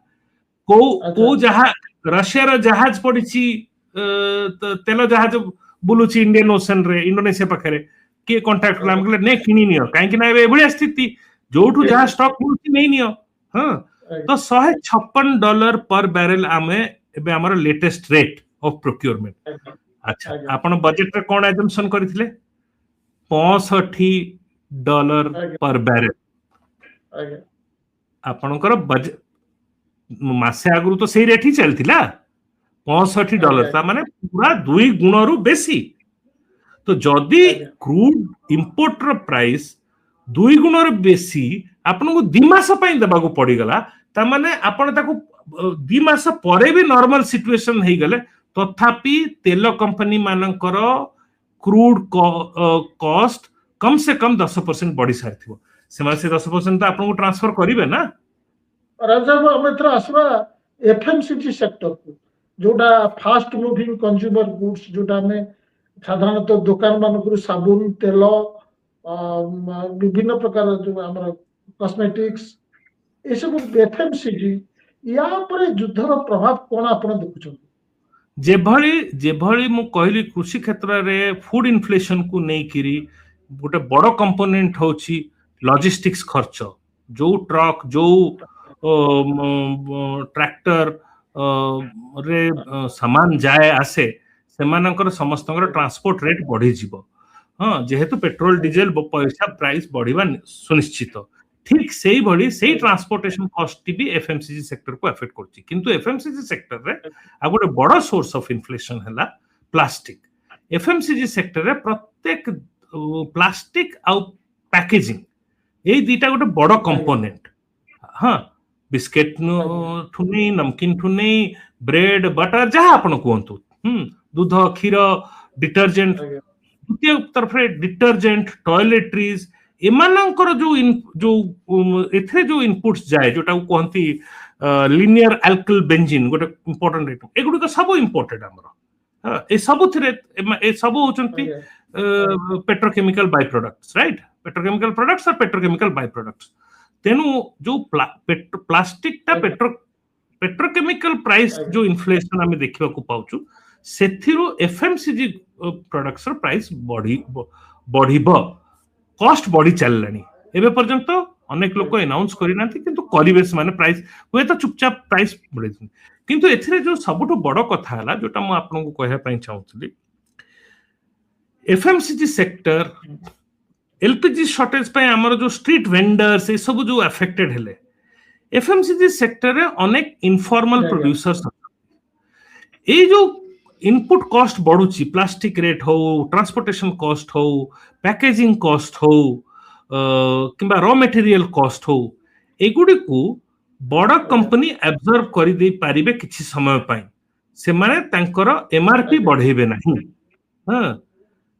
को जहां रशिया रो जहाज पड़ीची तेल जहाज बुलुची इंडियन ओशन रे इंडोनेशिया पाखरे के कांटेक्ट हम कहले ने किनी नियो काहे कि ना एबे स्थिति जोठू जहां स्टॉक मिलुची नहीं नियो हां तो $156 पर बैरल आमे एबे हमर लेटेस्ट रेट ऑफ प्रोक्योरमेंट अच्छा आपण बजट रे कोन एजम्पशन करथिले $65 पर बैरल आपणकर बजट मासे आगु तो सही रेट ही चलथिला $65 ता माने पूरा 2 गुण रु बेसी तो जदी क्रूड इंपोर्ट रो प्राइस 2 गुण रु बेसी आपन को 2 मास पई देबा को पड़ी गला ता माने आपन ताको 2 मास परे भी नॉर्मल सिचुएशन हे गले तथापि तेल कंपनी मानकर क्रूड कॉस्ट कम से कम 10% बढ़ी सारथिबो सेमा से 10% तो आपन को ट्रांसफर करिवे ना राजा हम एथरा आसबा एफएमसीजी सेक्टर को जोटा फास्ट मूविंग कंज्यूमर गुड्स जोटा में साधारणतः दुकान मानकर साबुन तेल विभिन्न प्रकार जो हमर कॉस्मेटिक्स ए सब एफएमसीजी या पर युद्धर प्रभाव कोन आपण देखुछन जेभली मु कहली कृषि क्षेत्र रे फूड इन्फ्लेशन को नै किरी गोटे बड़ कंपोनेंट होची लॉजिस्टिक्स खर्च जो ट्रक जो ट्रैक्टर रे सामान जाए आसे सेमानकर समस्तकर ट्रांसपोर्ट रेट बढ़ी जीवो हां जेहेतु पेट्रोल डीजल पैसा प्राइस बढ़िबा सुनिश्चित ठीक सेही भली सेही ट्रांसपोर्टेशन कॉस्ट भी एफएमसीजी सेक्टर को अफेक्ट करछि किंतु एफएमसीजी सेक्टर रे आ गोटे बड़ सोर्स ऑफ इन्फ्लेशन हैला प्लास्टिक एफएमसीजी सेक्टर रे प्रत्येक प्लास्टिक आ पैकेजिंग ए दीटा गोटे बड़ कंपोनेंट हां बिस्किट ठु नै नमकीन ठु नै ब्रेड बटर जहां आपण कहंतु दूध क्षीर डिटर्जेंट द्वितीय तरफ रे डिटर्जेंट टॉयलेटरीज एमानकर जो एथे जो इनपुट्स जाए जोटा कहंती लिनियर अल्किल बेंजीन गोटे इंपोर्टेंट आइटम एगुडी को सब इंपोर्टेड हमर ए सब थरे ए सब होचंती petrochemical byproducts right petrochemical products और पेट्रोकेमिकल बाय प्रोडक्ट्स तेनु जो प्लास्टिक ता पेट्रोकेमिकल प्राइस जो इन्फ्लेशन हमें देखिबा को पाउछु सेथिरो एफएमसीजी प्रोडक्ट्स रो प्राइस बढ़िबो कॉस्ट बढ़ी चललानी एबे पर्यंत अनेक लोक अनाउंस करि नांती किंतु करिबेस माने प्राइस होय तो चुपचाप प्राइस बढ़े किंतु एथिरे जो सबटु बड़ कथा हला जोटा म आपन को कहया पई चाहूतली एफएमसीजी सेक्टर एलपीजी शॉर्टेज पे हमर जो स्ट्रीट वेंडर्स ए सब जो अफेक्टेड हेले एफएमसीजी सेक्टर रे अनेक इनफॉर्मल प्रोड्यूसर्स ए जो इनपुट कॉस्ट बढ़ुची प्लास्टिक रेट हो ट्रांसपोर्टेशन कॉस्ट हो पैकेजिंग कॉस्ट हो किंबा रॉ मटेरियल कॉस्ट हो एगुडी को बड़ कंपनी एब्जॉर्ब करि दे पारिबे किछि समय पई से माने तांकर एमआरपी बढ़ेबे नाही हां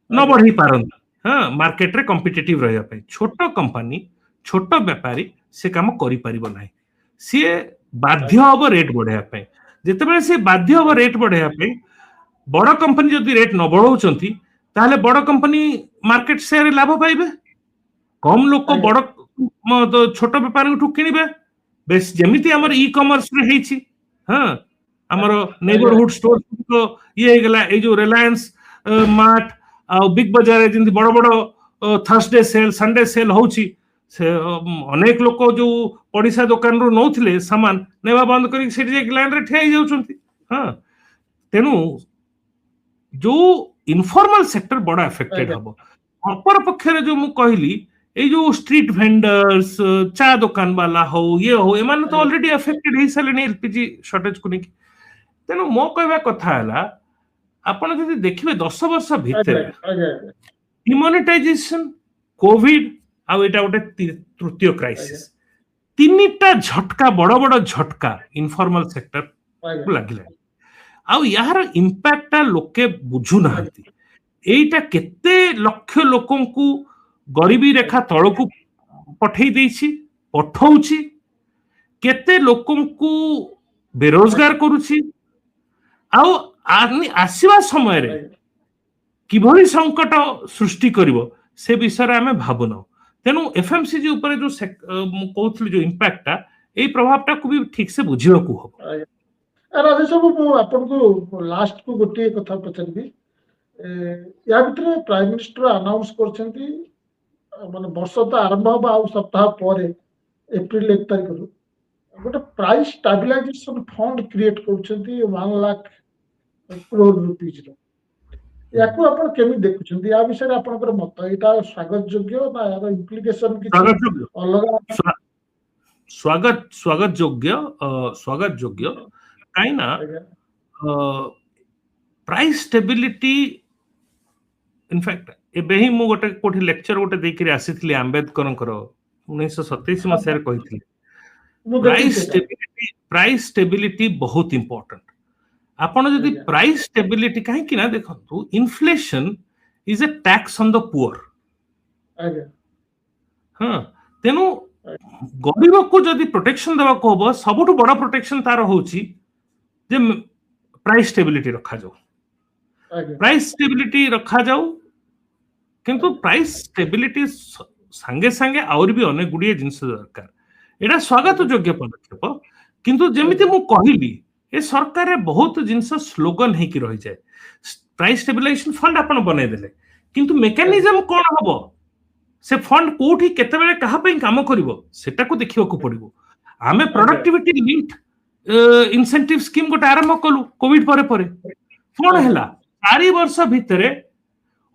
न बढ़ी पारन हां मार्केट रे कॉम्पिटिटिव रहया पई छोटो कंपनी छोटो व्यापारी से काम करि परिबो नाही से बाध्य हबो रेट बढ़ेया पई जेते बेले से बाध्य हबो रेट बढ़ेया पई बड़ कंपनी जदि रेट न बढ़ौचंती ताहले बड़ कंपनी मार्केट शेयर लाभ पाइबे कम लोक बड़ छोट व्यापारी ठु किनिबे बेस जेमिति हमर ई कॉमर्स रे हेछि हां हमर नेबरहुड स्टोर को ये गेला ए जो रिलायंस मार्ट आ बिग बाजार जिंति बड़ बड़ थर्सडे सेल संडे सेल होछि से अनेक लोक जो पड़िसा दुकान रो नौथिले सामान नेबा बंद करी सेठी जे लाइन रे ठेई जाउछंती हां तेनु जो इनफॉर्मल सेक्टर बड़ा अफेक्टेड हबो अपर पक्षरे जो मु कहली ए जो स्ट्रीट वेंडर्स चा दुकान वाला हो ये हो एमान तो ऑलरेडी अफेक्टेड हे सलेनी एलपीजी शॉर्टेज को नहीं तेनु मो कहबा कथा हला आपण जदि देखिबे 10 वर्ष भितर डिमोनेटाइजेशन कोविड आ एटा गोटे तृतीय क्राइसिस तीनटा झटका बड़ बड़ झटका इनफॉर्मल सेक्टर को लागिला आ यार इंपैक्ट लोके बुझु नाहंती एटा केते लक्ष लोकन को गरीबी रेखा तळकू पठेई देछि पठौछि केते लोकन को बेरोजगार करूछि आ आसीबा समय रे किभଳି संकट सृष्टि करिवो से विषय रे हमें भाबुना तेनु एफएमसीजी ऊपर जो कहउथली जो इंपैक्ट ता ए प्रभाव ता को भी ठीक से बुझिबा को हो राजेश बाबू मु आपन को लास्ट को गोटे कथा पचरबी या भितर प्राइम मिनिस्टर अनाउंस करछंती माने वर्ष तो आरंभ हो आ सप्ताह पर एप्रिल 1 तारिख रु गोटे प्राइस स्टेबलाइजेशन फंड क्रिएट करछंती 1 लाख करोड़ रुपीस रो याकू आपण केमि देखुछंती या विषय रे आपनकर मत एटा स्वागत योग्य ना यार इम्प्लिकेशन कि अलग स्वागत योग्य काई ना प्राइस स्टेबिलिटी इनफैक्ट एबे ही मु गोटे कोठी लेक्चर गोटे देकरी आसीथली अंबेडकर 1927 मसिया रे कहिथली प्राइस स्टेबिलिटी बहुत इंपोर्टेंट आपण जदि प्राइस स्टेबिलिटी काहे कि ना देखंतु inflation is a tax on the poor हां तेनु गरीब को जदि प्रोटेक्शन देबा को हो सबुठु बड़ा प्रोटेक्शन तार होची जे प्राइस स्टेबिलिटी रखा जाऊ प्राइस स्टेबिलिटी रखा जाऊ किंतु प्राइस स्टेबिलिटी संगे संगे और भी अनेक गुडिये जिंस दरकार एटा स्वागत योग्य पदक्षेप किंतु जेमिति मु कहिली ए सरकार रे बहुत जिंस स्लोगन हे कि रहि जाय प्राइस स्टेबिलाइजेशन फंड आपण बने देले किंतु मेकानिज्म कोन हबो से फंड कोठी केते बेले कहा पे काम करिवो सेटा को देखियो को पड़िवो आमे प्रोडक्टिविटी लिंक्ड इंसेंटिव स्कीम गोटे आरंभ कलु कोविड परे परे कोन हैला 4 वर्ष भितरे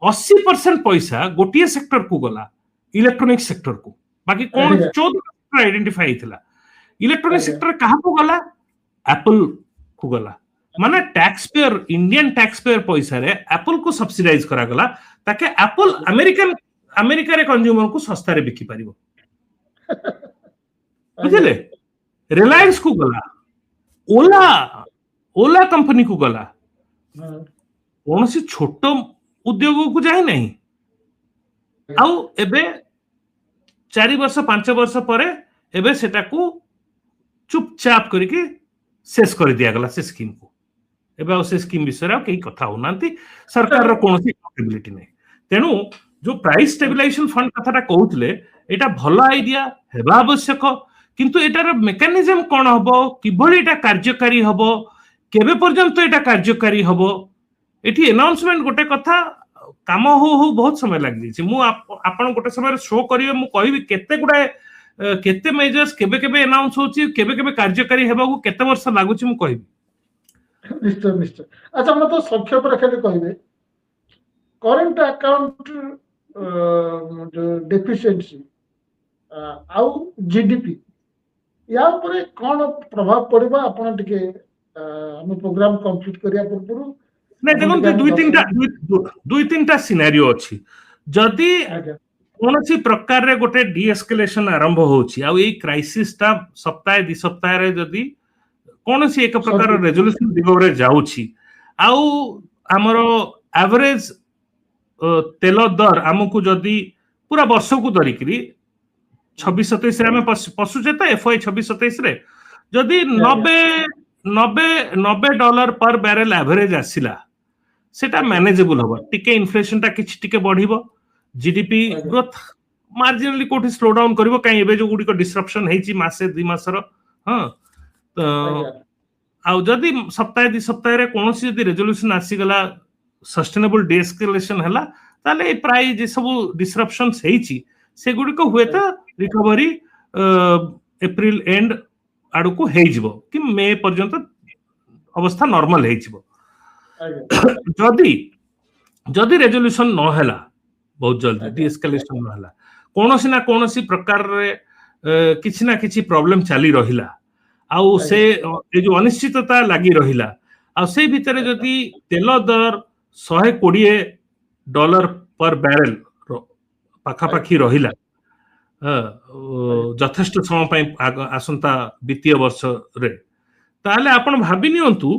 80% पैसा गोटिए सेक्टर को गला इलेक्ट्रॉनिक सेक्टर को बाकी कोन 14 सेक्टर आइडेंटिफाई थिला इलेक्ट्रॉनिक सेक्टर कहा को गला एप्पल को गला माने tax payer Indian tax payer पैसा रे एप्पल को सब्सिडाइज करा गला ताके एप्पल अमेरिका रे कंज्यूमर को सस्ता रे बिकी परिबो बुझले रिलायंस को गला ओला कंपनी को गला कौन सी छोटो उद्योग को जाए नहीं आउ एबे 4 वर्ष 5 वर्ष परे एबे सेटा को चुपचाप करके शेष कर दिया गला से स्कीम को एबे से स्कीम विषय कई कथा होनांती सरकार रो कोनसी अकाउंटेबिलिटी नहीं तेनु जो प्राइस स्टेबिलाइजेशन फंड कथाटा कहउतले एटा भलो आइडिया हेबा आवश्यक किंतु एटार मेकानिज्म कोन हबो किभली एटा कार्यकारी हबो केबे पर्यंत एटा कार्यकारी हबो एठी अनाउंसमेंट गोटे कथा काम हो बहुत समय लाग दिछि मु आपण गोटे समय शो करिवे मु कहिबी केते गुडा केते मेजर्स केबे केबे अनाउंस होछि केबे केबे कार्यकारी हेबा को केते वर्ष लागुछि मु कहिबी निश्चय अच्छा हम तो संक्षेप रे खाली कहिबे करंट अकाउंट डेफिशिएंसी आउ जीडीपी या ऊपर कौन प्रभाव पड़ेगा आपण टिके हम प्रोग्राम कंप्लीट करिया पूर्व नहीं देखो दुई तीन सिनेरियो अछि जदि कौन प्रकार रे गोटे डीएस्केलेशन आरंभ होछि आ ए क्राइसिस ता सप्ताह 2 सप्ताह रे जदि कौन एक प्रकार रेजोल्यूशन दिगरे जाउछि आउ हमरो एवरेज तेल दर हमकु जदि पूरा वर्ष को धरिकरी 26-27 रे हम पसुचे त एफआई 26-27 रे जदि 90 डॉलर पर बैरल एवरेज आसिला सेटा मैनेजेबल होबो टिके इन्फ्लेशन ता किछ टिके बढ़िबो जीडीपी ग्रोथ मार्जिनली कोठी स्लो डाउन करबो काई एबे जो गुडी को डिसरप्शन हेची मासे 2 मासर हां आउ जदि सप्ताह 2 सप्ताह रे कोनोसी जदि रेजोल्यूशन आसी गला सस्टेनेबल डीएस्केलेशन हला ताले प्राइस जे सब डिसरप्शंस हेची से गुडी को हुए त रिकवरी अप्रैल एंड आडू को हेई जिवो कि मई पर्यंत अवस्था नॉर्मल हेई जिवो जदि जदि रेजोल्यूशन न हला बहुत जल्दी डीएस्केलेशन न हला कोनोसी ना कोनोसी प्रकार रे किछि ना किछि प्रॉब्लम चली रहिला आउ से ए जो अनिश्चितता लागि रहिला आ से भितरे जदि तेल दर 120 डॉलर पर बैरल पाखा पाखी रहिला यथेष्ट समय आसंता वित्तीय वर्ष रे ताले आपण भाबी नियंतु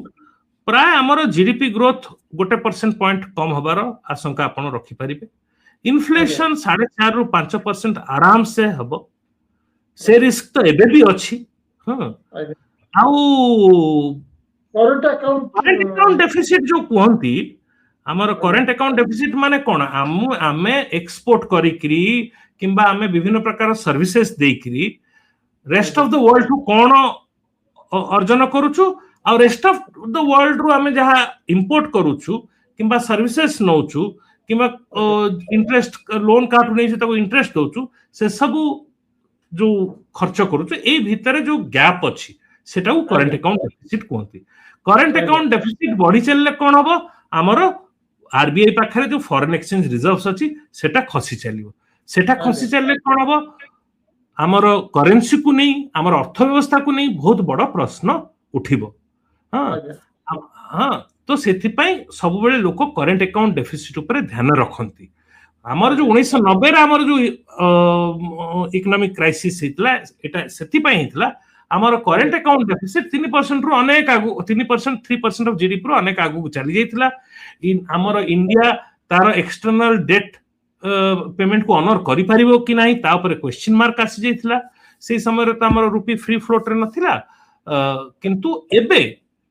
प्राय हमर जीडीपी ग्रोथ 1% पॉइंट कम हबार आशंका आपण रखि परिबे इन्फ्लेशन 4.5 रु 5% आराम से हबो से रिस्क तो एबे भी अछि हां आउ करंट अकाउंट डेफिसिट जो कहंती हमर करंट अकाउंट डेफिसिट माने कोन आमे एक्सपोर्ट करिकरी किंबा आमे विभिन्न प्रकार सर्विसेज देकरी रेस्ट ऑफ द वर्ल्ड टू कोन अर्जन करूछु आ रेस्ट ऑफ द वर्ल्ड रो आमे जहा इंपोर्ट करूछु किंबा सर्विसेज नौछु किंबा इंटरेस्ट लोन काटू नै से ताको इंटरेस्ट दोछु से सब जो खर्च करूछु ए भितरे जो गैप अछि सेटा को करंट अकाउंट डेफिसिट कहंती करंट अकाउंट डेफिसिट बढ़ी चलले कोन हबो हमरो आरबीआई पाखरे जो फॉरेन एक्सचेंज रिजर्व्स अछि सेटा खसी चलियो सेटा खसी चलले कोन हबो हमरो करेंसी को नै हमरो अर्थव्यवस्था को नै बहुत बड़ प्रश्न उठिबो हां हां तो सेथि पई सब बेले लोक करंट अकाउंट डेफिसिट ऊपर ध्यान रखंती हमर जो 1990 रे हमर जो इकोनॉमिक क्राइसिस हितला एटा सेथि पई हितला हमर करंट अकाउंट डेफिसिट 3% रो अनेक आगु 3% 3% ऑफ जीडीपी रो अनेक आगु चली जाइतला इन हमर इंडिया तार एक्सटर्नल डेट पेमेंट को ऑनर करि परिबो कि नाही ता ऊपर क्वेश्चन मार्क आसी जाइतला से समय रे त हमर रुपी फ्री फ्लोट रे नथिला किंतु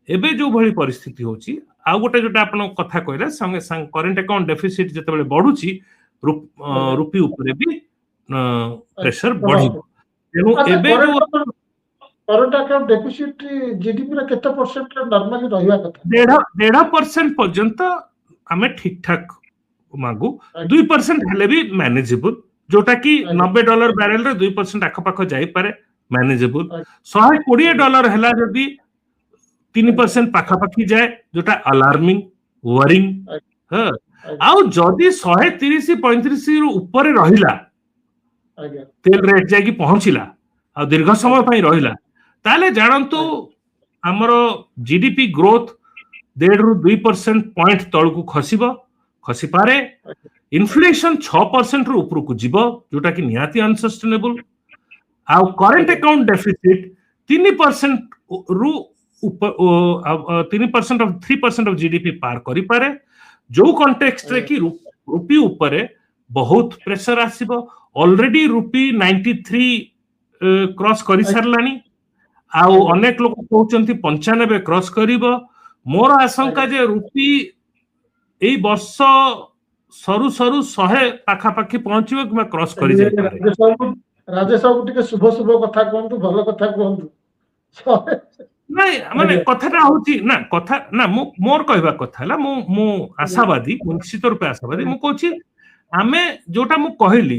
एबे जो भली परिस्थिति होची आ गोटे जोटा आपण कथा कहले संगे संग करंट अकाउंट डेफिसिट जते बेले बढ़ुची रुपी ऊपर भी प्रेशर बढ़ी तेनु एबे जो करंट अकाउंट डेफिसिट जीडीपी रे केते परसेंट नॉर्मली रहिवा कथा 1.5% पर्यंत हमें ठीक ठाक मागु 2% हेले भी मैनेजेबल जोटा कि 90 डॉलर बैरल रे 2% आख पाख जाई पारे मैनेजेबल 120 डॉलर हला जदी 3% पाखा पाखी जाए जोटा अलार्मिंग वरिंग ह आउ जदी 130 35 रु ऊपर रहिला तेल रेट जाकी पहुंचिला आ दीर्घ समय पई रहिला ताले जानंतु हमरो जीडीपी ग्रोथ 1.5 रु 2% पॉइंट तळ को खसी पारे इन्फ्लेशन 6% रु ऊपर को जिवो जोटा कि निहाती अनसस्टेनेबल आ करंट अकाउंट डेफिसिट 3% रु ऊपर 3% ऑफ 3% ऑफ जीडीपी पार करि पारे जो कॉन्टेक्स्ट रे कि रुपी ऊपर बहुत प्रेशर आसीबो ऑलरेडी रुपी 93 क्रॉस करि सरलानी आउ अनेक लोक कहउचंती 95 क्रॉस करिवो मोर आशंका जे रुपी एई वर्ष सरू सरू 100 पाखा पाखी पहुंचिबो कि क्रॉस करि जाय पारे राजेश बाबू टिके शुभ शुभ कथा कहंतु भलो कथा कहंतु नहीं माने कथाटा होची ना कथा ना मोर कहबा कथा हला मु आशावादी निश्चित रूपे आशावादी मु कहूची आमे जोटा मु कहली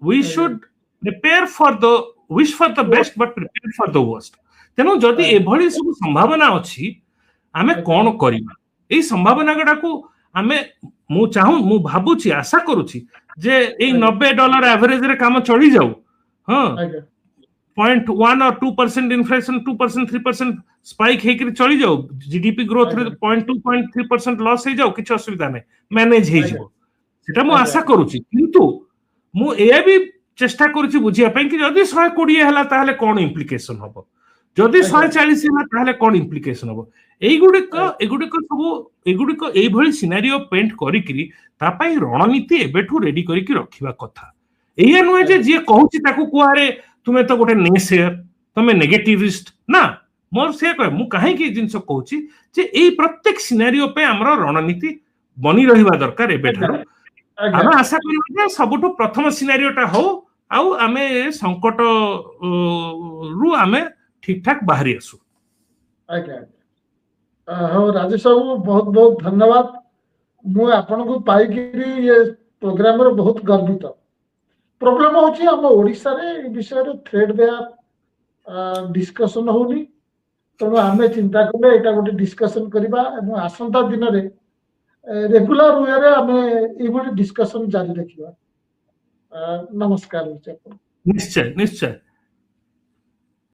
we should prepare for the wish for the best but prepare for the worst तेनु जदी एभली सब संभावना अछि आमे कोन करिबा एई संभावना गडा को आमे ମୁଁ ଭାବୁଛି ଆଶା କରୁଛି ଯେ ଏଇ $90 एवरेज रे काम चली जाऊ हाँ ଆଜ୍ଞା 0.1 or 2% इन्फ्लेशन 2% 3% स्पाइक हेकरी चली जाऊ जीडीपी ग्रोथ रे 0.2 0.3% लॉस हे जाऊ किछ असुविधा नै मैनेज हे जिवो सेटा मु आशा करूची किंतु मु ए भी चेष्टा करूची बुझिया पई कि जदी 120 हला ताहले कोन इम्प्लिकेशन हबो जदी 140 हला ताहले कोन इम्प्लिकेशन हबो एगुडिक सब एगुडिक एई भली सिनेरियो पेंट करिकरी ता पई रणनीति एबेठू रेडी करिकि रखिबा कथा एया नुहे जे जे कहूची ताकू कुआरे तुमे तो गोटे नेसेयर तुमे नेगेटिविस्ट ना मोर से कह मु काहे कि जिंस कहूची जे एई प्रत्येक सिनेरियो पे हमरो रणनीति बनी रहिबा दरकार एबेठारो आमे आशा करिबा जे सबटु प्रथम सिनेरियोटा हो आउ आमे संकट रु आमे ठीक ठाक बाहरी आसु हो राजेश बाबू बहुत बहुत धन्यवाद मु आपन को पाई कि ये प्रोग्राम रे बहुत गर्वित प्रॉब्लम होची हम ओडिसा रे ए विषय रे थ्रेड देया डिस्कशन होनी तो आमे चिंता करले एटा गोटे डिस्कशन करबा एवं आसंता दिन रे रेगुलर वे रे आमे ए गोटे डिस्कशन जारी रखिबा नमस्कार निश्चय निश्चय